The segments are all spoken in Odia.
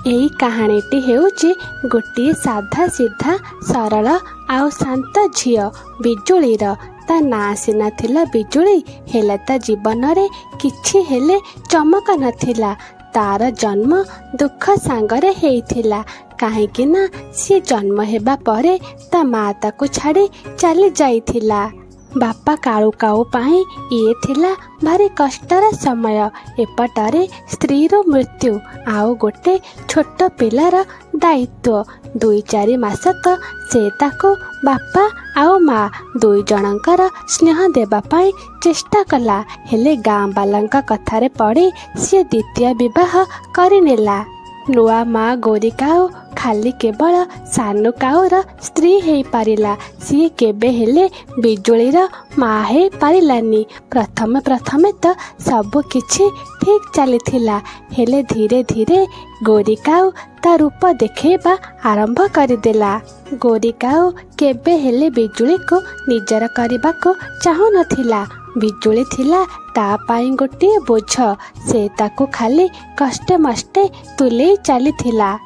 एई कहानीटी हेउची गोटे साधा सीधा सरल आउ शांत झियो बिजुलीर। ता ना सिना थिला बिजुली हेले ता जीवन रे किछि हेले चमक नथिला। तार जन्म दुख सांगरे हेइथिला काहेकि ना सी जन्म हेबा परे ता माँ ताकू छाड़ी चली जाइथिला। बापा काळू काऊ पाई ये थिला भारी कष्टर समय। एपटरे स्त्री रो मृत्यु आउ गोटे छोट पिलार दायित्व। 2-4 मास तो से ताको बापा आउ माँ दुई जनकर स्नेह देबा पाई चेष्टा कला। हेले गाँ बालांका कथारे पड़ी सी द्वितीय विवाह करिनेला। नुआ माँ गोरी काऊ खाली केवल सानू काऊर स्त्री हेई पारिला। सी केबे हेले बिजुलीर माँ हेई पारिलानी। प्रथमे प्रथमे तो सब किछि ठीक चलीथिला हेले धीरे धीरे गोरी काऊ ता रूप देखेबा आरंभ करिदेला। गोरी काऊ केबे हेले बिजुली को निजर करबा को चाहू नथिला। बिजुली थिला ता पाई गोटे बोझ। से ताकू खाली कष्टे मष्टे तुले चलीथिला।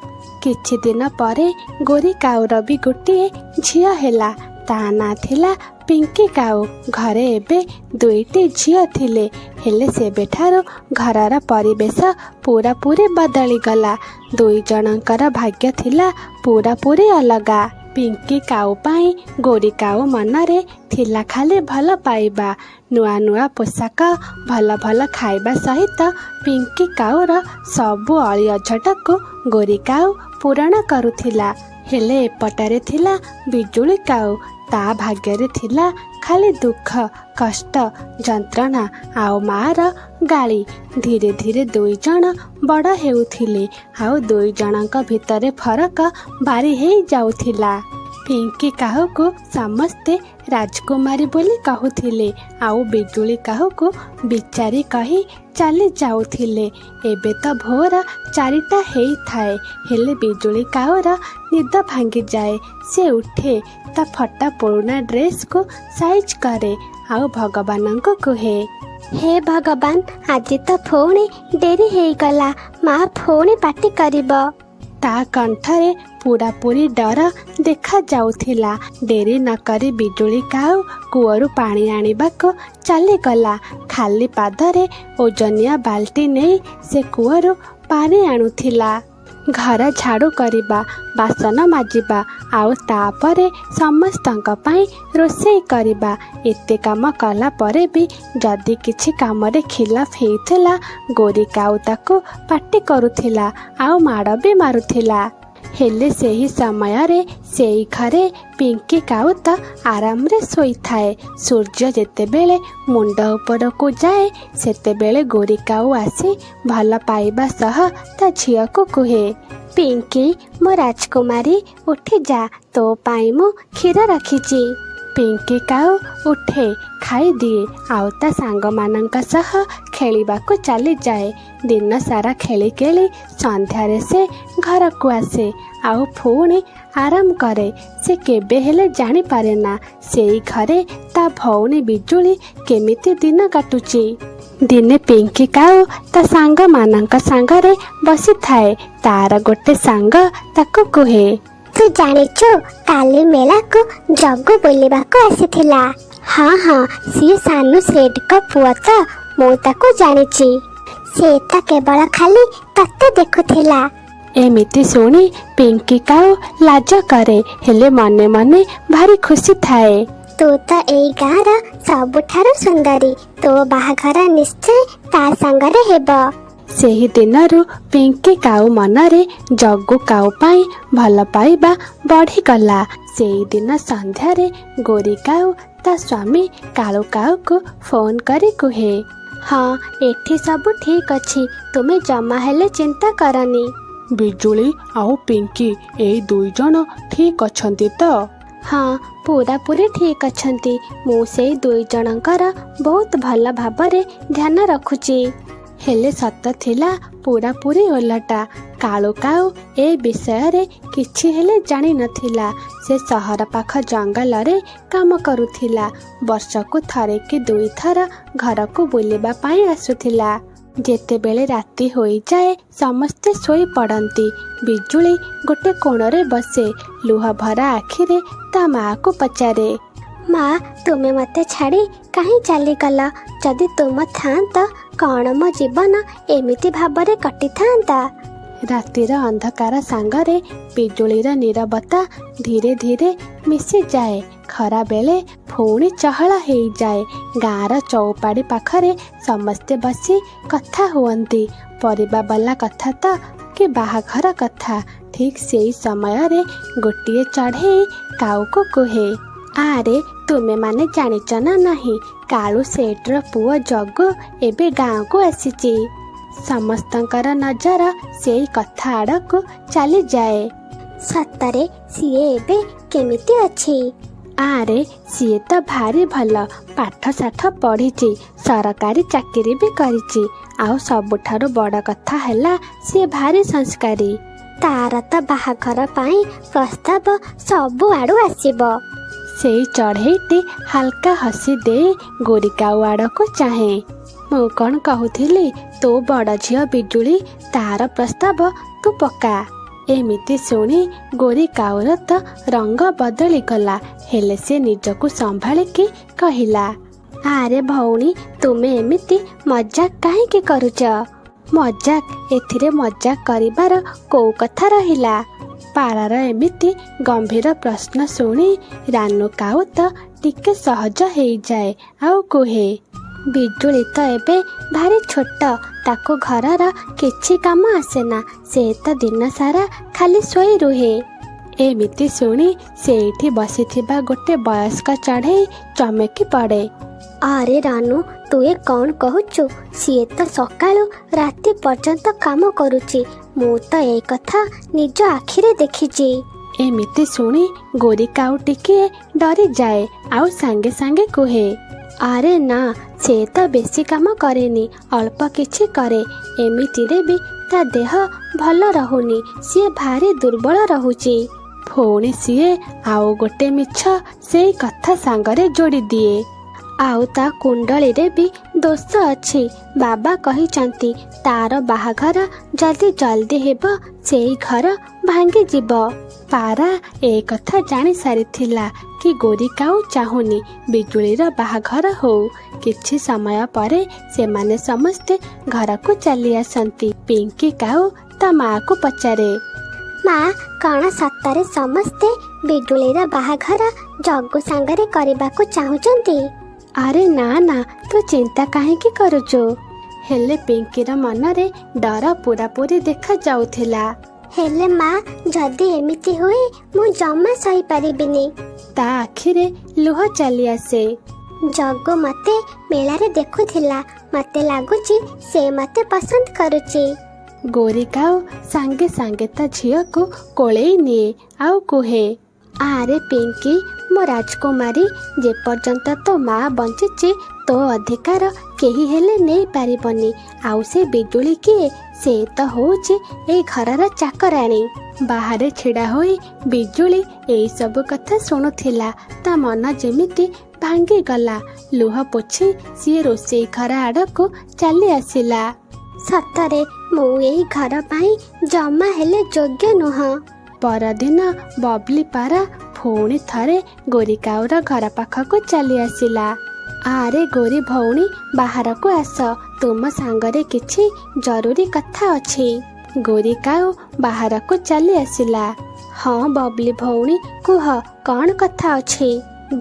किछि दिन परे गोरी काऊर भी गोटे झियो हेला। ता ना थिला पिंकी काऊ। घरे एबे 2टी झियो थिले हेले सेबेठारो घरर परिवेश पूरा पूरी बदली गला। 2 जनकर भाग्य थिला पूरा पूरी अलगा। पिंकी काऊ पाई गोरी काऊ मनरे थिला खाली भल पाइबा, नुआ नुआ पोशाक, भल भल खाइबा सहित पिंकी काऊर सबु अली अझटକୁ गोरी काऊ पूरण करुथिला। हेले एपटरे थिला बिजुली काऊ। ता भाग्ୟରେ थिला खाली दुख कष्ट जंत्रणा आउ मार गाली। धीरे धीरे 2 जन बड़ हेउथिले आउ 2 जनक भितरे फरक बारी हेई जाउथिला। पिंकी काहू को समस्ते राजकुमारी बोली कहूथिले आउ बिजुली काहू को बिचारी कही चली जाउथिले। एबे तो भोर 4टा हेई थाए हेले बिजुली काहूर निद भांगी जाए। से उठे ता फटा पुराना ड्रेस को साइज करे आउ भगवान को कहे, हे भगवान आज तो फोने डेरी हेई गला, माँ फोने पार्टी करिब। ता कंठरे पूरा पूरी डर देखा जाउथिला। डेरी न करी बिजुली काऊ कूअरु पानी आनिबा को चली गला। खाली पादरे ओजनिया बाल्टी नहीं से कूअरु पानी आणुथिला। घर झाड़ू करिबा, बासन माजिबा आउ तापरे समस्तंक पाई रोषेई करिबा। एते काम कला परे भी जदि किछि कामरे खिलाफ हेइथिला गोरी काऊ ताको पार्टी करुथिला आउ माड़ भी मारुथिला। हेले सेही समय रे सेई घरे पिंकी काऊ तो आराम रे सोई थाए। सूर्य जेते बेले मुंड ऊपर को जाए सेते बेले गोरी काऊ आसी भल पाइबा सह ता झियो को कहे, पिंकी मो राजकुमारी उठी जा, तो पाई मु क्षीर रखिची। पिंकी काऊ उठे खाई दिए आउ ता सांग मानंक सह खेलिबा को चली जाए। दिन सारा खेली खेली संध्यारे से घर को आसे आउ पुणी आराम करे। से केबे हेले जानी पारे ना सेई घरे ता भौणी बिजुली केमिति दिन काटुची। दिने पिंकी काऊ ता सांग मानंक सांगरे बसी थाए। तार गोटे सांग ताको कहे, तू जानिचु काली मेला को जग्गू बोलिबा को आसीथिला। हाँ हाँ सी सानू सेठ को पुआ तो मु ताको जानिची। से ता केवल खाली तते देखुथिला। एमिति सुनी पिंकी काऊ लाज करे हेले मने मने भारी खुशी थाए। तू तो एई गाँर सबुठारु सुंदरी, तो बाहाघर निश्चय ता संगरे हेबो। सेही दिनरु पिंकी काऊ मनरे जग्गू काऊ पाई भल पाइबा बढ़ी गला। सेही दिन संध्यारे गोरी काऊ ता स्वामी कालू काऊ को फोन करी कहे, हाँ एठी सब ठीक अछि, तुमे जमा हेले चिंता करनी। बिजुली आउ पिंकी एई 2 जन ठीक अछंती तो? हाँ पूरा पूरी ठीक अछंती। मु सेई 2 जनकर बहुत भल भाबरे ध्यान रखुची। हेले सत थिला पूरा पूरी ओलटा। कालू काऊ ए विषय रे किछि हेले जानी नथिला। से सहर पाख जंगल रे काम करुथिला। वर्ष को थरे कि 2 थर घर को बुलिबा पाई आसुथिला। ଯେତେବେଳେ ରାତି ହୋଇଯାଏ ସମସ୍ତେ ଶୋଇ ପଡ଼ନ୍ତି। ବିଜୁଳି ଗୋଟେ କୋଣରେ ବସେ, ଲୁହ ଭରା ଆଖିରେ ତା ମାଆକୁ ପଚାରେ, ମା, ତୁମେ ମୋତେ ଛାଡ଼ି କାହିଁ ଚାଲିଗଲ? ଯଦି ତୁମ ଥାଆନ୍ତ କ'ଣ ମୋ ଜୀବନ ଏମିତି ଭାବରେ କଟିଥାନ୍ତା? ରାତିର ଅନ୍ଧକାର ସାଙ୍ଗରେ ବିଜୁଳିର ନୀରବତା ଧୀରେ ଧୀରେ ମିଶିଯାଏ। ଖରାବେଳେ ପୁଣି ଚହଳ ହେଇଯାଏ। ଗାଁର ଚଉପାଢ଼ୀ ପାଖରେ ସମସ୍ତେ ବସି କଥା ହୁଅନ୍ତି। ପରିବାବାଲା କଥା ତ କି ବାହାଘର କଥା। ଠିକ୍ ସେଇ ସମୟରେ ଗୋଟିଏ ଚଢ଼େଇ କାଉକୁ କୁହେ, ଆରେ ତୁମେମାନେ ଜାଣିଛ ନା ନାହିଁ, କାଳୁ ସେଠର ପୁଅ ଜଗୁ ଏବେ ଗାଁକୁ ଆସିଛି। ସମସ୍ତଙ୍କର ନଜର ସେଇ କଥା ଆଡ଼କୁ ଚାଲିଯାଏ। ସତରେ ସିଏ ଏବେ କେମିତି ଅଛି? ଆରେ ସିଏ ତ ଭାରି ଭଲ, ପାଠ ସାଠ ପଢ଼ିଛି, ସରକାରୀ ଚାକିରି ବି କରିଛି। ଆଉ ସବୁଠାରୁ ବଡ଼ କଥା ହେଲା ସିଏ ଭାରି ସଂସ୍କାରୀ। ତାର ତ ବାହାଘର ପାଇଁ ପ୍ରସ୍ତାବ ସବୁଆଡ଼ୁ ଆସିବ। ସେଇ ଚଢ଼େଇଟି ହାଲକା ହସି ଦେଇ ଗୋରିକାଉ ଆଡ଼କୁ ଚାହେଁ। ମୁଁ କ'ଣ କହୁଥିଲି, ତୋ ବଡ଼ ଝିଅ ବିଜୁଳି, ତାର ପ୍ରସ୍ତାବ ତୁ ପକା। ଏମିତି ଶୁଣି ଗୋରିକାଉର ତ ରଙ୍ଗ ବଦଳିଗଲା। ହେଲେ ସେ ନିଜକୁ ସମ୍ଭାଳିକି କହିଲା, ଆରେ ଭଉଣୀ, ତୁମେ ଏମିତି ମଜାକ କାହିଁକି କରୁଛ? ମଜାକ? ଏଥିରେ ମଜାକ କରିବାର କୋଉ କଥା ରହିଲା? ପାରାର ଏମିତି ଗମ୍ଭୀର ପ୍ରଶ୍ନ ଶୁଣି ରାନୁ କାଉ ତ ଟିକେ ସହଜ ହେଇଯାଏ। ଆଉ କୁହେ, ବିଜୁଳି ତ ଏବେ ଭାରି ଛୋଟ, ତାକୁ ଘରର କିଛି କାମ ଆସେନା, ସେ ତ ଦିନ ସାରା ଖାଲି ଶୋଇ ରୁହେ। ଏମିତି ଶୁଣି ସେଇଠି ବସିଥିବା ଗୋଟେ ବୟସ୍କ ଚଢ଼େଇ ଚମକି ପଡ଼େ। ଆରେ ରାନୁ, ତୁ ଏ କ'ଣ କହୁଛୁ? ସିଏ ତ ସକାଳୁ ରାତି ପର୍ଯ୍ୟନ୍ତ କାମ କରୁଛି। ମୁଁ ତ ଏ କଥା ନିଜ ଆଖିରେ ଦେଖିଛି। ଏମିତି ଶୁଣି ଗୋରିକାଉ ଟିକିଏ ଡରିଯାଏ। ଆଉ ସାଙ୍ଗେ ସାଙ୍ଗେ କୁହେ, ଆରେ ନା, ସେ ତ ବେଶୀ କାମ କରେନି, ଅଳ୍ପ କିଛି କରେ। ଏମିତିରେ ବି ତା ଦେହ ଭଲ ରହୁନି, ସିଏ ଭାରି ଦୁର୍ବଳ ରହୁଛି। ପୁଣି ସିଏ ଆଉ ଗୋଟେ ମିଛ ସେଇ କଥା ସାଙ୍ଗରେ ଯୋଡ଼ି ଦିଏ, ଆଉ ତା କୁଣ୍ଡଳୀରେ ବି ଦୋଷ ଅଛି। ବାବା କହିଛନ୍ତି ତାର ବାହାଘର ଯଦି ଜଲ୍ଦି ହେବ ସେଇ ଘର ଭାଙ୍ଗିଯିବ। ପାରା ଏ କଥା ଜାଣି ସାରିଥିଲା କି ଗୋରିକାଉ ଚାହୁଁନି ବିଜୁଳିର ବାହାଘର ହଉ। କିଛି ସମୟ ପରେ ସେମାନେ ସମସ୍ତେ ଘରକୁ ଚାଲି ଆସନ୍ତି। ପିଙ୍କି କାଉ ତା ମାଆକୁ ପଚାରେ, ମା, କ'ଣ ସତରେ ସମସ୍ତେ ବିଜୁଳିର ବାହାଘର ଜଗୁ ସାଙ୍ଗରେ କରିବାକୁ ଚାହୁଁଛନ୍ତି? ଆରେ ନା ନା, ତୁ ଚିନ୍ତା କାହିଁକି କରୁଛୁ? ହେଲେ ପିଙ୍କିର ମନରେ ଡର ପୁରାପୁରି ଦେଖାଯାଉଥିଲା। ହେଲେ ମା, ଯଦି ଏମିତି ହୁଏ ମୁଁ ଜମା ସହିପାରିବିନି। ତା ଆଖିରେ ଲୁହ ଚାଲି ଆସେ। ଜଗୁ ମୋତେ ମେଳାରେ ଦେଖୁଥିଲା, ମୋତେ ଲାଗୁଛି ସେ ମୋତେ ପସନ୍ଦ କରୁଛି। ଗୋରିକାଉ ସାଙ୍ଗେ ସାଙ୍ଗେ ତା ଝିଅକୁ କୋଳେଇ ନିଏ। ଆଉ କୁହେ, ଆରେ ପିଙ୍କି, ମୋ ରାଜକୁମାରୀ, ଯେପର୍ଯ୍ୟନ୍ତ ତୋ ମା ବଞ୍ଚିଛି ତୋ ଅଧିକାର କେହି ହେଲେ ନେଇପାରିବନି। ଆଉ ସେ ବିଜୁଳି କିଏ? ସେ ତ ହେଉଛି ଏଇ ଘରର ଚାକରାଣୀ। ବାହାରେ ଛିଡ଼ା ହୋଇ ବିଜୁଳି ଏଇ ସବୁ କଥା ଶୁଣୁଥିଲା। ତା ମନ ଯେମିତି ଭାଙ୍ଗିଗଲା। ଲୁହ ପୋଛି ସିଏ ରୋଷେଇ ଘର ଆଡ଼କୁ ଚାଲି ଆସିଲା। ସତରେ ମୁଁ ଏଇ ଘର ପାଇଁ ଜମା ହେଲେ ଯୋଗ୍ୟ ନୁହଁ। ପରଦିନ ବବଲି ପାରା ପୁଣି ଥରେ ଗୋରିକାଉର ଘର ପାଖକୁ ଚାଲି ଆସିଲା। ଆରେ ଗୋରି ଭଉଣୀ, ବାହାରକୁ ଆସ, ତୁମ ସାଙ୍ଗରେ କିଛି ଜରୁରୀ କଥା ଅଛି। ଗୋରିକାଉ ବାହାରକୁ ଚାଲି ଆସିଲା। ହଁ ବବଲି ଭଉଣୀ, କୁହ, କ'ଣ କଥା ଅଛି?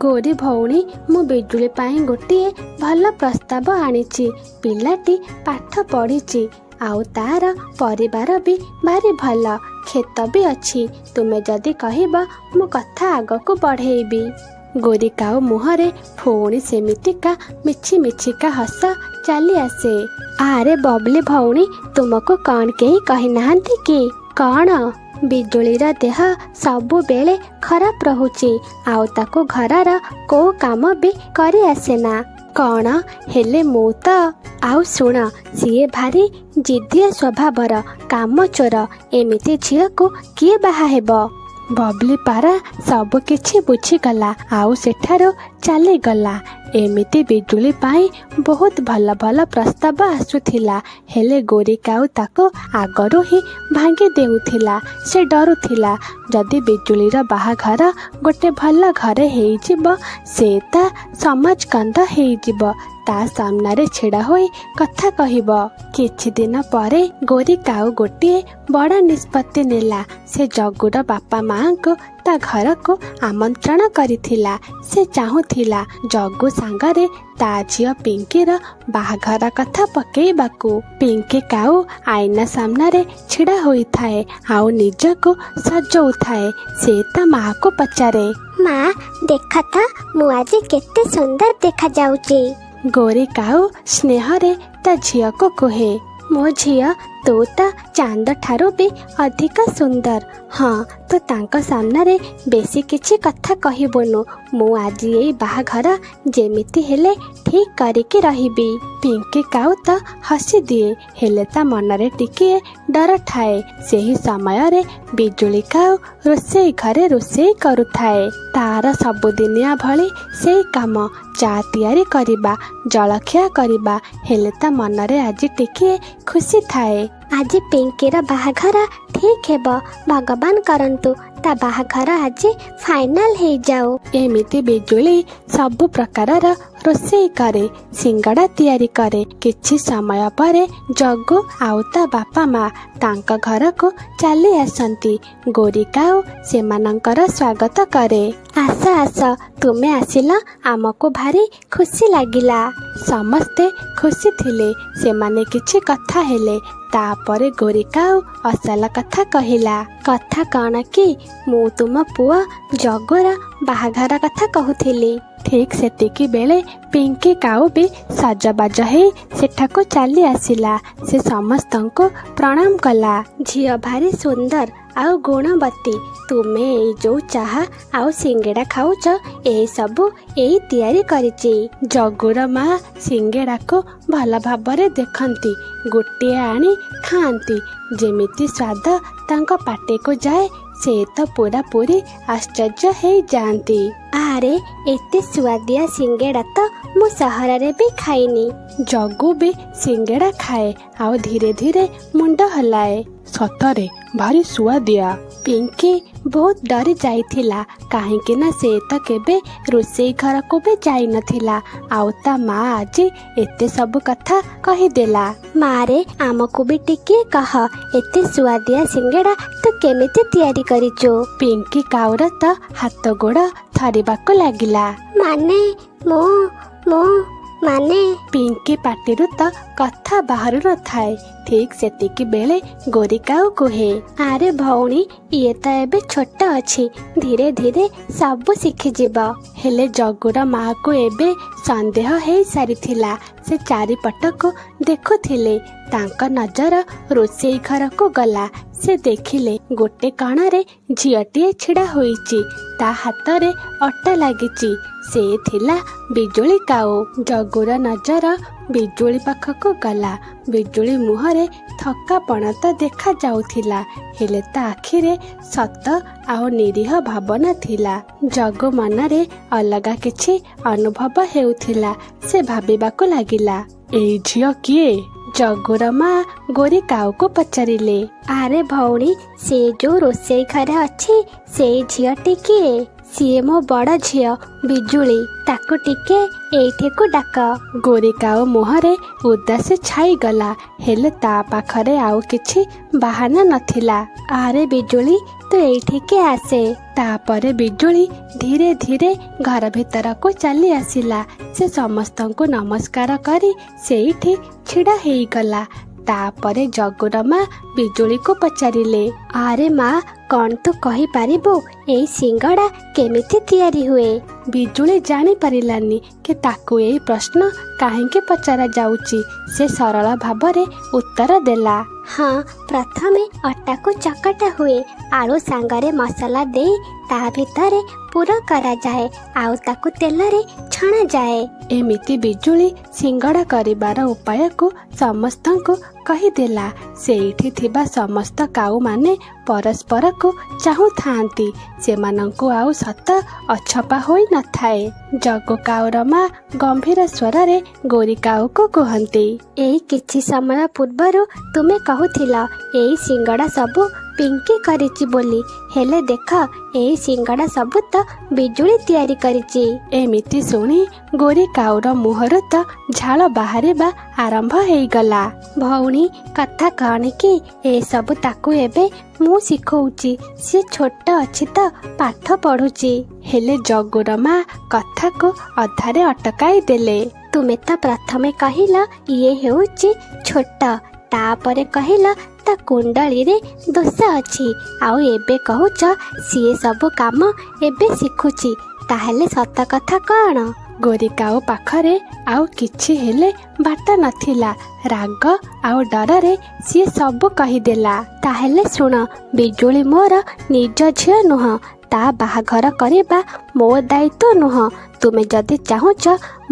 ଗୋରି ଭଉଣୀ, ମୁଁ ବିଜୁଳି ପାଇଁ ଗୋଟିଏ ଭଲ ପ୍ରସ୍ତାବ ଆଣିଛି। ପିଲାଟି ପାଠ ପଢ଼ିଛି, ଆଉ ତାର ପରିବାର ବି ଭାରି ଭଲ, କ୍ଷେତ ବି ଅଛି। ତୁମେ ଯଦି କହିବ ମୁଁ କଥା ଆଗକୁ ବଢ଼େଇବି। ଗୋରିକାଉ ମୁହଁରେ ପୁଣି ସେମିତିକା ମିଛି ମିଛିକା ହସ ଚାଲି ଆସେ। ଆରେ ବବଲି ଭଉଣୀ, ତୁମକୁ କ'ଣ କେହି କହିନାହାନ୍ତି କି? କ'ଣ? ବିଜୁଳିର ଦେହ ସବୁବେଳେ ଖରାପ ରହୁଛି, ଆଉ ତାକୁ ଘରର କୋଉ କାମ ବି କରି ଆସେନା। କ'ଣ? ହେଲେ ମୁଁ ତ। ଆଉ ଶୁଣ, ସିଏ ଭାରି ଜିଦିଆ ସ୍ୱଭାବର, କାମଚୋର। ଏମିତି ଝିଅକୁ କିଏ ବାହା ହେବ? ବବଲି ପାରା ସବୁ କିଛି ବୁଝିଗଲା ଆଉ ସେଠାରୁ ଚାଲିଗଲା। ଏମିତି ବିଜୁଳି ପାଇଁ ବହୁତ ଭଲ ଭଲ ପ୍ରସ୍ତାବ ଆସୁଥିଲା, ହେଲେ ଗୋରି କାଉ ତାକୁ ଆଗରୁ ହିଁ ଭାଙ୍ଗି ଦେଉଥିଲା। ସେ ଡରୁଥିଲା ଯଦି ବିଜୁଳିର ବାହାଘର ଗୋଟେ ଭଲ ଘରେ ହେଇଯିବ ସେ ତା ସମାଜ କନ୍ଦ ହେଇଯିବ, ତା ସାମ୍ନାରେ ଛିଡ଼ା ହୋଇ କଥା କହିବ। କିଛି ଦିନ ପରେ ଗୋରି କାଉ ଗୋଟିଏ ବଡ଼ ନିଷ୍ପତ୍ତି ନେଲା। ସେ ଜଗୁର ବାପା ମାଆଙ୍କୁ ତା ଘରକୁ ଆମନ୍ତ୍ରଣ କରିଥିଲା। ସେ ଚାହୁଁଥିଲା ଜଗୁ ସାଙ୍ଗରେ ତା ଝିଅ ପିଙ୍କିର ବାହାଘର କଥା ପକେଇବାକୁ। ପିଙ୍କି କାଉ ଆଇନା ସାମ୍ନାରେ ଛିଡ଼ା ହୋଇଥାଏ ଆଉ ନିଜକୁ ସଜଉଥାଏ। ସେ ତା ମାଆକୁ ପଚାରେ, ମା ଦେଖ ତ ମୁଁ ଆଜି କେତେ ସୁନ୍ଦର ଦେଖାଯାଉଛି। ଗୋରି କାଉ ସ୍ନେହରେ ତା ଝିଅକୁ କୁହେ, ମୋ ଝିଅ ତୁ ତ ଚାନ୍ଦ ଠାରୁ ବି ଅଧିକ ସୁନ୍ଦର। ହଁ, ତୁ ତାଙ୍କ ସାମ୍ନାରେ ବେଶୀ କିଛି କଥା କହିବୁନୁ। ମୁଁ ଆଜି ଏଇ ବାହାଘର ଯେମିତି ହେଲେ ଠିକ୍ କରିକି ରହିବି। ପିଙ୍କି କାଉ ତ ହସି ଦିଏ, ହେଲେ ତା ମନରେ ଟିକିଏ ଡର ଥାଏ। ସେହି ସମୟରେ ବିଜୁଳି କାଉ ରୋଷେଇ ଘରେ ରୋଷେଇ କରୁଥାଏ। ତାର ସବୁଦିନିଆ ଭଳି ସେଇ କାମ, ଚା ତିଆରି କରିବା, ଜଳଖିଆ କରିବା। ହେଲେ ତା ମନରେ ଆଜି ଟିକିଏ ଖୁସି ଥାଏ। ଆଜି ପିଙ୍କିର ବାହାଘର ଠିକ୍ ହେବ, ଭଗବାନ କରନ୍ତୁ ତା ବାହାଘର ଆଜି ଫାଇନାଲ ହେଇଯାଉ। ଏମିତି ବିଜୁଳି ସବୁ ପ୍ରକାରର ରୋଷେଇ କରେ, ସିଙ୍ଗଡ଼ା ତିଆରି କରେ। କିଛି ସମୟ ପରେ ଜଗୁ ଆଉ ତା ବାପା ମା ତାଙ୍କ ଘରକୁ ଚାଲି ଆସନ୍ତି। ଗୋରି କାଉ ସେମାନଙ୍କର ସ୍ୱାଗତ କରେ। ଆସ ଆସ, ତୁମେ ଆସିଲ, ଆମକୁ ଭାରି ଖୁସି ଲାଗିଲା। ସମସ୍ତେ ଖୁସି ଥିଲେ। ସେମାନେ କିଛି କଥା ହେଲେ। ତାପରେ ଗୋରି କାଉ ଅସଲ କଥା କହିଲା। କଥା କ'ଣ କି, ମୁଁ ତୁମ ପୁଅ ଜଗୁର ବାହାଘର କଥା କହୁଥିଲି। ଠିକ୍ ସେତିକି ବେଳେ ପିଙ୍କି କାଉ ବି ସଜବାଜ ହେଇ ସେଠାକୁ ଚାଲି ଆସିଲା। ସେ ସମସ୍ତଙ୍କୁ ପ୍ରଣାମ କଲା। ଝିଅ ଭାରି ସୁନ୍ଦର ଆଉ ଗୁଣବତୀ। ତୁମେ ଏଇ ଯୋଉ ଚାହା ଆଉ ସିଙ୍ଗେଡ଼ା ଖାଉଛ, ଏସବୁ ଏଇ ତିଆରି କରିଛି। ଜଗୁର ମା ସିଙ୍ଗେଡ଼ାକୁ ଭଲ ଭାବରେ ଦେଖନ୍ତି, ଗୋଟିଏ ଆଣି ଖାଆନ୍ତି। ଯେମିତି ସ୍ୱାଦ ତାଙ୍କ ପାଟିକୁ ଯାଏ, ସେ ତ ପୁରାପୁରି ଆଶ୍ଚର୍ଯ୍ୟ ହେଇଯାଆନ୍ତି। ଆରେ ଏତେ ସୁଆଦିଆ ସିଙ୍ଗେଡ଼ା ତ ମୁଁ ସହରରେ ବି ଖାଇନି। ଜଗୁ ବି ସିଙ୍ଗେଡ଼ା ଖାଏ ଆଉ ଧୀରେ ଧୀରେ ମୁଣ୍ଡ ହଲାଏ। ସତରେ ଭାରି ସୁଆଦିଆ। ପିଙ୍କି ବହୁତ ଡରି ଯାଇଥିଲା, କାହିଁକି ନା ସେ ତ କେବେ ରୋଷେଇ ଘରକୁ ବି ଯାଇନଥିଲା। ଆଉ ତା ମା ଆଜି ଏତେ ସବୁ କଥା କହିଦେଲା। ମାରେ ଆମକୁ ବି ଟିକେ କହ, ଏତେ ସୁଆଦିଆ ସିଙ୍ଗେଡ଼ା ତୁ କେମିତି ତିଆରି କରିଛୁ? ପିଙ୍କି କାଉର ତ ହାତ ଗୋଡ଼ ଥରିବାକୁ ଲାଗିଲା। ମାନେ ପିଙ୍କି ପାଟିରୁ ତ କଥା ବାହାରୁ ନଥାଏ। ଠିକ୍ ସେତିକି ବେଳେ ଗୋରି କାଉ କୁହେ, ଆରେ ଭଉଣୀ, ଇଏ ତ ଏବେ ଛୋଟ ଅଛି, ଧୀରେ ଧୀରେ ସବୁ ଶିଖିଯିବ। ହେଲେ ଜଗୁର ମାଆକୁ ଏବେ ସନ୍ଦେହ ହେଇ ସାରିଥିଲା। ସେ ଚାରିପଟକୁ ଦେଖୁଥିଲେ। ତାଙ୍କ ନଜର ରୋଷେଇ ଘରକୁ ଗଲା। ସେ ଦେଖିଲେ ଗୋଟେ କଣରେ ଝିଅଟିଏ ଛିଡ଼ା ହୋଇଛି, ତା ହାତରେ ଅଟା ଲାଗିଛି। ସେ ଥିଲା ବିଜୁଳି କାଉ। ଜଗୁର ନଜର ବିଜୁଳି ପାଖକୁ ଗଲା। ବିଜୁଳି ମୁହଁରେ ଥକାପଣ ତ ଦେଖା ଯାଉଥିଲା, ହେଲେ ତା ଆଖିରେ ସତ ଆଉ ନିରୀହ ଭାବନା ଥିଲା। ଜଗୁ ମନରେ ଅଲଗା କିଛି ଅନୁଭବ ହେଉଥିଲା। ସେ ଭାବିବାକୁ ଲାଗିଲା, ଏଇ ଝିଅ କିଏ? ଜଗୁର ମା ଗୋରି କାଉକୁ ପଚାରିଲେ, ଆରେ ଭଉଣୀ, ସେ ଯୋଉ ରୋଷେଇ ଘରେ ଅଛି ସେଇ ଝିଅଟି କିଏ? ସିଏ ମୋ ବଡ଼ ଝିଅ ବିଜୁଳି, ତାକୁ ଟିକେ ଏଇଠିକୁ ଡାକ। ଗୋରି କାଉ ମୁହଁରେ ଉଦାସୀ ଛାଇଗଲା, ହେଲେ ତା ପାଖରେ ଆଉ କିଛି ବାହାନା ନଥିଲା। ଆରେ ବିଜୁଳି, ତୁ ଏଇଠିକି ଆସେ। ତାପରେ ବିଜୁଳି ଧୀରେ ଧୀରେ ଘର ଭିତରକୁ ଚାଲି ଆସିଲା। ସେ ସମସ୍ତଙ୍କୁ ନମସ୍କାର କରି ସେଇଠି ଛିଡ଼ା ହେଇଗଲା। ତାପରେ ଜଗୁର ମା ବିଜୁଳିକୁ ପଚାରିଲେ, ଆରେ ମା, କ'ଣ ତୁ କହିପାରିବୁ ଏଇ ସିଙ୍ଗଡ଼ା କେମିତି ତିଆରି ହୁଏ? ବିଜୁଳି ଜାଣିପାରିଲାନି କି ତାକୁ ଏଇ ପ୍ରଶ୍ନ କାହିଁକି ପଚରା ଯାଉଛି। ସେ ସରଳ ଭାବରେ ଉତ୍ତର ଦେଲା, ହଁ, ପ୍ରଥମେ ଅଟାକୁ ଚକଟା ହୁଏ, ଆଳୁ ସାଙ୍ଗରେ ମସଲା ଦେଇ ତା ଭିତରେ ପୁର କରାଯାଏ ଆଉ ତାକୁ ତେଲରେ ଛଣାଯାଏ। ଏମିତି ବିଜୁଳି ସିଙ୍ଗଡ଼ା କରିବାର ଉପାୟକୁ ସମସ୍ତଙ୍କୁ କହିଦେଲା। ସେଇଠି ଥିବା ସମସ୍ତ କାଉମାନେ ପରସ୍ପରକୁ ଚାହୁଁଥାନ୍ତି। ସେମାନଙ୍କୁ ଆଉ ସତ ଅଛପା ହୋଇ ନଥାଏ। ଜଗୁ କାଉର ମା ଗମ୍ଭୀର ସ୍ୱରରେ ଗୋରି କାଉକୁ କୁହନ୍ତି, ଏଇ କିଛି ସମୟ ପୂର୍ବରୁ ତୁମେ କହୁଥିଲ ଏଇ ସିଙ୍ଗଡ଼ା ସବୁ ପିଙ୍କି କରିଛି ବୋଲି, ହେଲେ ଦେଖ ଏଇ ସିଙ୍ଗଡ଼ା ସବୁ ତ ବିଜୁଳି ତିଆରି କରିଛି। ଏମିତି ଶୁଣି ଗୋରି କାଉର ମୁହଁରୁ ତ ଝାଳ ବାହାରିବା ଆରମ୍ଭ ହେଇଗଲା। ଭଉଣୀ କଥା କଣ କି, ଏସବୁ ତାକୁ ଏବେ ମୁଁ ଶିଖଉଛି। ସିଏ ଛୋଟ ଅଛି ତ ପାଠ ପଢୁଛି। ହେଲେ ଜଗୁର ମା କଥାକୁ ଅଧାରେ ଅଟକାଇ ଦେଲେ। ତୁମେ ତ ପ୍ରଥମେ କହିଲ ଇଏ ହେଉଛି ଛୋଟ, ତାପରେ କହିଲ ତା କୁଣ୍ଡଳୀରେ ଦୋଷ ଅଛି, ଆଉ ଏବେ କହୁଛ ସିଏ ସବୁ କାମ ଏବେ ଶିଖୁଛି। ତାହେଲେ ସତ କଥା କଣ? ଗୋରି କାଉ ପାଖରେ ଆଉ କିଛି ହେଲେ ବାଟ ନଥିଲା। ରାଗ ଆଉ ଡରରେ ସିଏ ସବୁ କହିଦେଲା। ତାହେଲେ ଶୁଣ, ବିଜୁଳି ମୋର ନିଜ ଝିଅ ନୁହଁ, ତା ବାହାଘର କରିବା ମୋ ଦାୟିତ୍ୱ ନୁହଁ। ତୁମେ ଯଦି ଚାହୁଁଛ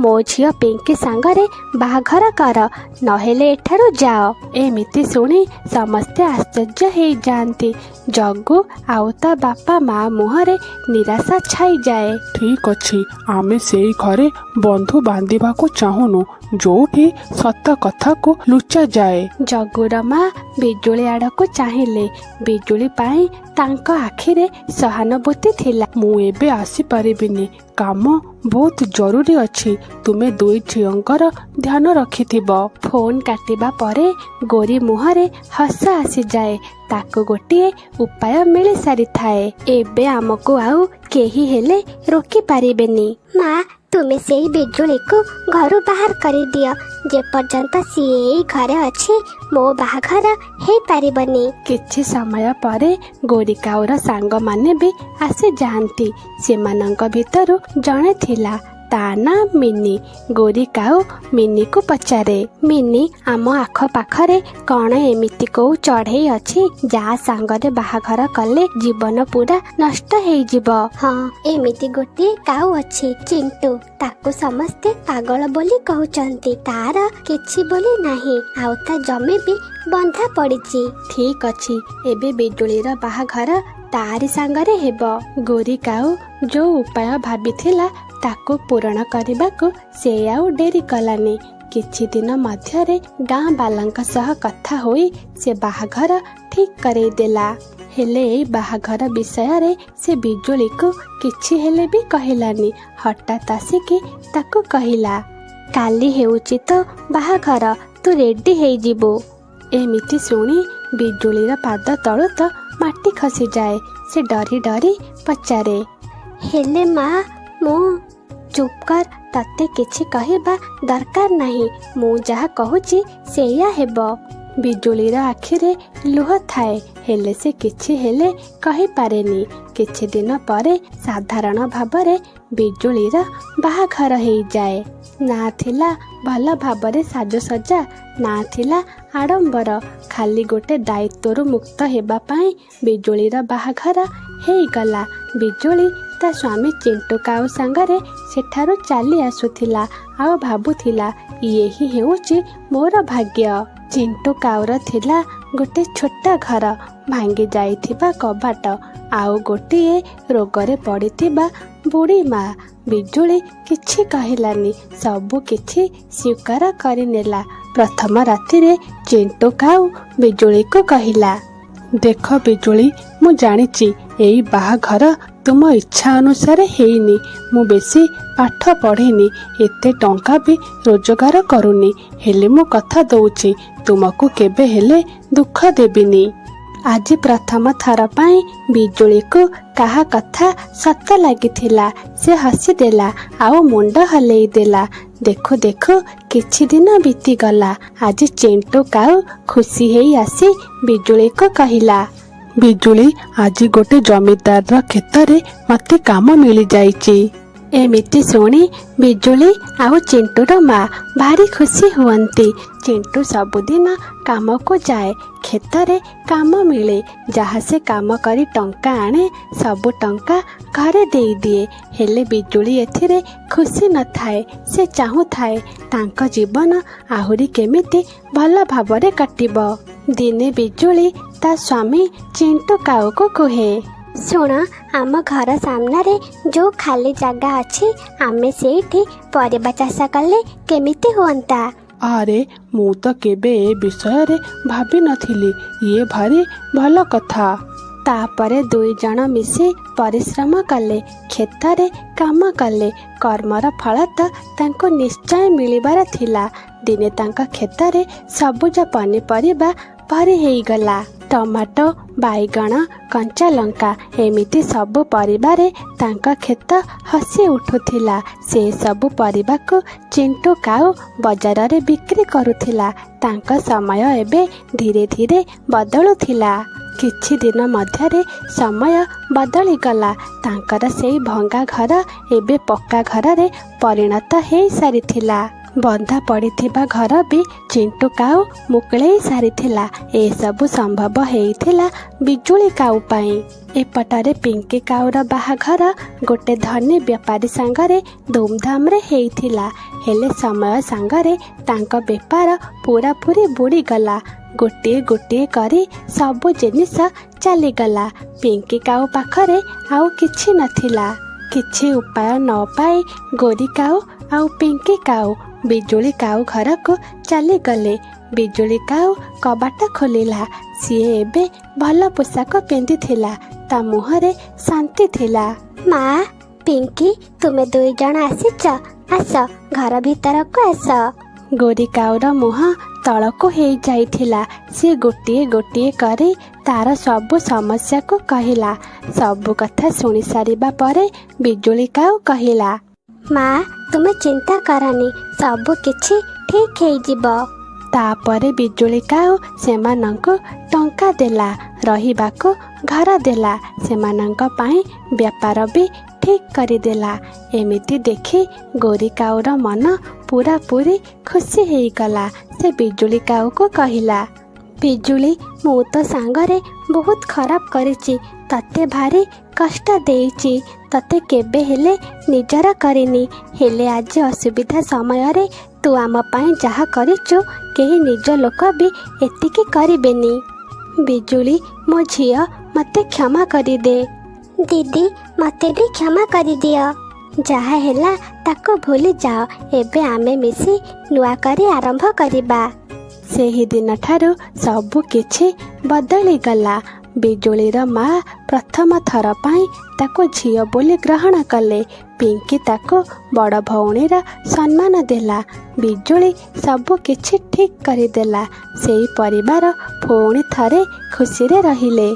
ମୋ ଝିଅ ପିଙ୍କି ସାଙ୍ଗରେ ବାହାଘର କର, ନହେଲେ ଏଠାରୁ ଯାଅ। ଏମିତି ଶୁଣି ସମସ୍ତେ ଆଶ୍ଚର୍ଯ୍ୟ ହେଇଯାଆନ୍ତି। ଜଗୁ ଆଉ ତା ବାପା ମା ମୁହଁରେ ନିରାଶା ଛାଇଯାଏ। ଠିକ୍ ଅଛି, ଆମେ ସେଇ ଘରେ ବନ୍ଧୁ ବାନ୍ଧିବାକୁ ଚାହୁଁନୁ ଯୋଉଠି ସତ କଥାକୁ ଲୁଚାଯାଏ। ଜଗୁର ମା ବିଜୁଳି ଆଡ଼କୁ ଚାହିଁଲେ। ବିଜୁଳି ପାଇଁ ତାଙ୍କ ଆଖିରେ ସହାନୁଭୂତି ଥିଲା। ମୁଁ ଏବେ ଆସିପାରିବିନି, କାମ ବହୁତ ଜରୁରୀ ଅଛି। ତୁମେ ଦୁଇ ଝିଅଙ୍କର ଧ୍ୟାନ ରଖିଥିବ। ଫୋନ୍ କାଟିବା ପରେ ଗୋରି ମୁହଁରେ ହସ ଆସିଯାଏ। ତାକୁ ଗୋଟିଏ ଉପାୟ ମିଳି ସାରିଥାଏ। ଏବେ ଆମକୁ ଆଉ କେହି ହେଲେ ରୋକି ପାରିବେନି। ମା, ତୁମେ ସେଇ ବିଜୁଳିକୁ ଘରୁ ବାହାର କରିଦିଅ। ଯେପର୍ଯ୍ୟନ୍ତ ସିଏ ଏଇ ଘରେ ଅଛି ମୋ ବାହାଘର ହେଇପାରିବନି। କିଛି ସମୟ ପରେ ଗୋରି କାଉର ସାଙ୍ଗମାନେ ବି ଆସିଯାଆନ୍ତି। ସେମାନଙ୍କ ଭିତରୁ ଜଣେ ଥିଲା, ତା ନାଁ ମିନି। ଗୋରି କାଉ ମିନିକୁ ପଚାରେ, ମିନି, ଆମ ଆଖପାଖରେ କଣ ଏମିତି କୋଉ ଚଢ଼େଇ ଅଛି ଯାହା ସାଙ୍ଗରେ ବାହାଘର କଲେ ଜୀବନ ପୁରା ନଷ୍ଟ ହେଇଯିବ? ହଁ, ଏମିତି ଗୋଟିଏ କାଉ ଅଛି, ଚିଣ୍ଟୁ। ତାକୁ ସମସ୍ତେ ପାଗଳ ବୋଲି କହୁଛନ୍ତି। ତାର କିଛି ବୋଲି ନାହିଁ, ଆଉ ତା ଜମି ବି ବନ୍ଧା ପଡ଼ିଛି। ଠିକ୍ ଅଛି, ଏବେ ବିଜୁଳିର ବାହାଘର ତାରି ସାଙ୍ଗରେ ହେବ। ଗୋରି କାଉ ଯୋଉ ଉପାୟ ଭାବିଥିଲା ତାକୁ ପୂରଣ କରିବାକୁ ସେ ଆଉ ଡେରି କଲାନି। କିଛି ଦିନ ମଧ୍ୟରେ ଗାଁ ବାଲାଙ୍କ ସହ କଥା ହୋଇ ସେ ବାହାଘର ଠିକ୍ କରେଇଦେଲା। ହେଲେ ଏଇ ବାହାଘର ବିଷୟରେ ସେ ବିଜୁଳିକୁ କିଛି ହେଲେ ବି କହିଲାନି। ହଠାତ୍ ଆସିକି ତାକୁ କହିଲା, କାଲି ହେଉଛି ତ ବାହାଘର, ତୁ ରେଡି ହେଇଯିବୁ। ଏମିତି ଶୁଣି ବିଜୁଳିର ପାଦ ତଳୁ ତ ମାଟି ଖସିଯାଏ। ସେ ଡରି ଡରି ପଚାରେ, ହେଲେ ମା, ମୁଁ ଚୁପ୍ କର, ତତେ କିଛି କହିବା ଦରକାର ନାହିଁ। ମୁଁ ଯାହା କହୁଛି ସେଇଆ ହେବ। ବିଜୁଳିର ଆଖିରେ ଲୁହ ଥାଏ, ହେଲେ ସେ କିଛି ହେଲେ କହିପାରେନି। କିଛି ଦିନ ପରେ ସାଧାରଣ ଭାବରେ ବିଜୁଳିର ବାହାଘର ହେଇଯାଏ। ନା ଥିଲା ଭଲ ଭାବରେ ସାଜସଜ୍ଜା, ନା ଥିଲା ଆଡ଼ମ୍ବର। ଖାଲି ଗୋଟେ ଦାୟିତ୍ୱରୁ ମୁକ୍ତ ହେବା ପାଇଁ ବିଜୁଳିର ବାହାଘର ହେଇଗଲା। ବିଜୁଳି ତା ସ୍ୱାମୀ ଚିଣ୍ଟୁ କାଉ ସାଙ୍ଗରେ ସେଠାରୁ ଚାଲି ଆସୁଥିଲା ଆଉ ଭାବୁଥିଲା, ଇଏ ହିଁ ହେଉଛି ମୋର ଭାଗ୍ୟ। ଚିଣ୍ଟୁ କାଉର ଥିଲା ଗୋଟେ ଛୋଟ ଘର, ଭାଙ୍ଗି ଯାଇଥିବା କବାଟ, ଆଉ ଗୋଟିଏ ରୋଗରେ ପଡ଼ିଥିବା ବୁଢ଼ୀ ମା। ବିଜୁଳି କିଛି କହିଲାନି, ସବୁ କିଛି ସ୍ୱୀକାର କରିନେଲା। ପ୍ରଥମ ରାତିରେ ଚିଣ୍ଟୁ କାଉ ବିଜୁଳିକୁ କହିଲା, ଦେଖ ବିଜୁଳି, ମୁଁ ଜାଣିଛି ଏଇ ବାହାଘର ତୁମ ଇଚ୍ଛା ଅନୁସାରେ ହେଇନି। ମୁଁ ବେଶୀ ପାଠ ପଢ଼ିନି, ଏତେ ଟଙ୍କା ବି ରୋଜଗାର କରୁନି, ହେଲେ ମୁଁ କଥା ଦଉଛି ତୁମକୁ କେବେ ହେଲେ ଦୁଃଖ ଦେବିନି। ଆଜି ପ୍ରଥମ ଥର ପାଇଁ ବିଜୁଳିକୁ କାହା କଥା ସତ ଲାଗିଥିଲା। ସେ ହସିଦେଲା ଆଉ ମୁଣ୍ଡ ହଲେଇ ଦେଲା। ଦେଖୁ ଦେଖୁ କିଛି ଦିନ ବିତିଗଲା। ଆଜି ଚିଣ୍ଟୁ କାଉ ଖୁସି ହେଇ ଆସି ବିଜୁଳିକୁ କହିଲା, ବିଜୁଳି, ଆଜି ଗୋଟେ ଜମିଦାରର କ୍ଷେତରେ ମୋତେ କାମ ମିଳିଯାଇଛି। ଏମିତି ଶୁଣି ବିଜୁଳି ଆଉ ଚିଣ୍ଟୁର ମା ଭାରି ଖୁସି ହୁଅନ୍ତି। ଚିଣ୍ଟୁ ସବୁଦିନ କାମକୁ ଯାଏ। କ୍ଷେତରେ କାମ ମିଳେ। ଯାହା ସେ କାମ କରି ଟଙ୍କା ଆଣେ ସବୁ ଟଙ୍କା ଘରେ ଦେଇଦିଏ। ହେଲେ ବିଜୁଳି ଏଥିରେ ଖୁସି ନଥାଏ। ସେ ଚାହୁଁଥାଏ ତାଙ୍କ ଜୀବନ ଆହୁରି କେମିତି ଭଲ ଭାବରେ କଟିବ। ଦିନେ ବିଜୁଳି ତା ସ୍ୱାମୀ ଚିଣ୍ଟୁ କାଉକୁ କୁହେ, ଶୁଣ, ଆମ ଘର ସାମ୍ନାରେ ଯେଉଁ ଖାଲି ଜାଗା ଅଛି ଆମେ ସେଇଠି ପରିବା ଚାଷ କଲେ କେମିତି ହୁଅନ୍ତା? ଆରେ ମୁଁ ତ କେବେ ଏ ବିଷୟରେ ଭାବିନଥିଲି। ଇଏ ଭାରି ଭଲ କଥା। ତାପରେ ଦୁଇ ଜଣ ମିଶି ପରିଶ୍ରମ କଲେ। କ୍ଷେତରେ କାମ କଲେ। କର୍ମର ଫଳ ତ ତାଙ୍କୁ ନିଶ୍ଚୟ ମିଳିବାର ଥିଲା। ଦିନେ ତାଙ୍କ କ୍ଷେତରେ ସବୁଜ ପନିପରିବା ଭରି ହେଇଗଲା। ଟମାଟୋ, ବାଇଗଣ, କଞ୍ଚା ଲଙ୍କା ଏମିତି ସବୁ ପରିବାରେ ତାଙ୍କ କ୍ଷେତ ହସି ଉଠୁଥିଲା। ସେ ସବୁ ପରିବାକୁ ଚିଣ୍ଟୁ କାଉ ବଜାରରେ ବିକ୍ରି କରୁଥିଲା। ତାଙ୍କ ସମୟ ଏବେ ଧୀରେ ଧୀରେ ବଦଳୁଥିଲା। କିଛି ଦିନ ମଧ୍ୟରେ ସମୟ ବଦଳିଗଲା। ତାଙ୍କର ସେଇ ଭଙ୍ଗା ଘର ଏବେ ପକ୍କା ଘରରେ ପରିଣତ ହେଇସାରିଥିଲା। ବନ୍ଧା ପଡ଼ିଥିବା ଘର ବି ଚିଣ୍ଟୁ କାଉ ମୁକୁଳେଇ ସାରିଥିଲା। ଏସବୁ ସମ୍ଭବ ହେଇଥିଲା ବିଜୁଳି କାଉ ପାଇଁ। ଏପଟରେ ପିଙ୍କି କାଉର ବାହାଘର ଗୋଟେ ଧନୀ ବେପାରୀ ସାଙ୍ଗରେ ଧୁମଧାମରେ ହେଇଥିଲା। ହେଲେ ସମୟ ସାଙ୍ଗରେ ତାଙ୍କ ବେପାର ପୁରାପୁରି ବୁଡ଼ିଗଲା। ଗୋଟିଏ ଗୋଟିଏ କରି ସବୁ ଜିନିଷ ଚାଲିଗଲା। ପିଙ୍କି କାଉ ପାଖରେ ଆଉ କିଛି ନଥିଲା। କିଛି ଉପାୟ ନ ପାଇ ଗୋରି କାଉ ଆଉ ପିଙ୍କି କାଉ ବିଜୁଳି କାଉ ଘରକୁ ଚାଲିଗଲେ। ବିଜୁଳି କାଉ କବାଟ ଖୋଲିଲା। ସିଏ ଏବେ ଭଲ ପୋଷାକ ପିନ୍ଧିଥିଲା। ତା ମୁହଁରେ ଶାନ୍ତି ଥିଲା। ମା, ପିଙ୍କି, ତୁମେ ଦୁଇ ଜଣ ଆସିଛ? ଆସ, ଘର ଭିତରକୁ ଆସ। ଗୋରି କାଉର ମୁହଁ ତଳକୁ ହେଇଯାଇଥିଲା। ସେ ଗୋଟିଏ ଗୋଟିଏ କରି ତାର ସବୁ ସମସ୍ୟାକୁ କହିଲା। ସବୁ କଥା ଶୁଣି ସାରିବା ପରେ ବିଜୁଳି କାଉ କହିଲା, ମା, ତୁମେ ଚିନ୍ତା କରନି, ସବୁ କିଛି ଠିକ୍ ହେଇଯିବ। ତାପରେ ବିଜୁଳି କାଉ ସେମାନଙ୍କୁ ଟଙ୍କା ଦେଲା। ରହିବାକୁ ଘର ଦେଲା। ସେମାନଙ୍କ ପାଇଁ ବେପାର ବି ଠିକ୍ କରିଦେଲା। ଏମିତି ଦେଖି ଗୋରି କାଉର ମନ ପୁରାପୁରି ଖୁସି ହେଇଗଲା। ସେ ବିଜୁଳି କାଉକୁ କହିଲା, ବିଜୁଳି, ମୁଁ ତ ସାଙ୍ଗରେ ବହୁତ ଖରାପ କରିଛି। ତତେ ଭାରି କଷ୍ଟ ଦେଇଛି। ତତେ କେବେ ହେଲେ ନିଜର କରିନି। ହେଲେ ଆଜି ଅସୁବିଧା ସମୟରେ ତୁ ଆମ ପାଇଁ ଯାହା କରିଛୁ କେହି ନିଜ ଲୋକ ବି ଏତିକି କରିବେନି। ବିଜୁଳି, ମୋ ଝିଅ, ମୋତେ କ୍ଷମା କରିଦେ। ଦିଦି, ମୋତେ ବି କ୍ଷମା କରିଦିଅ। ଯାହା ହେଲା ତାକୁ ଭୁଲି ଯାଅ। ଏବେ ଆମେ ମିଶି ନୂଆ କରି ଆରମ୍ଭ କରିବା। ସେହି ଦିନଠାରୁ ସବୁ କିଛି ବଦଳିଗଲା। ବିଜୁଳିର ମା ପ୍ରଥମ ଥର ପାଇଁ ତାକୁ ଝିଅ ବୋଲି ଗ୍ରହଣ କଲେ। ପିଙ୍କି ତାକୁ ବଡ଼ ଭଉଣୀର ସମ୍ମାନ ଦେଲା। ବିଜୁଳି ସବୁ କିଛି ଠିକ୍ କରିଦେଲା। ସେଇ ପରିବାର ପୁଣି ଥରେ ଖୁସିରେ ରହିଲେ।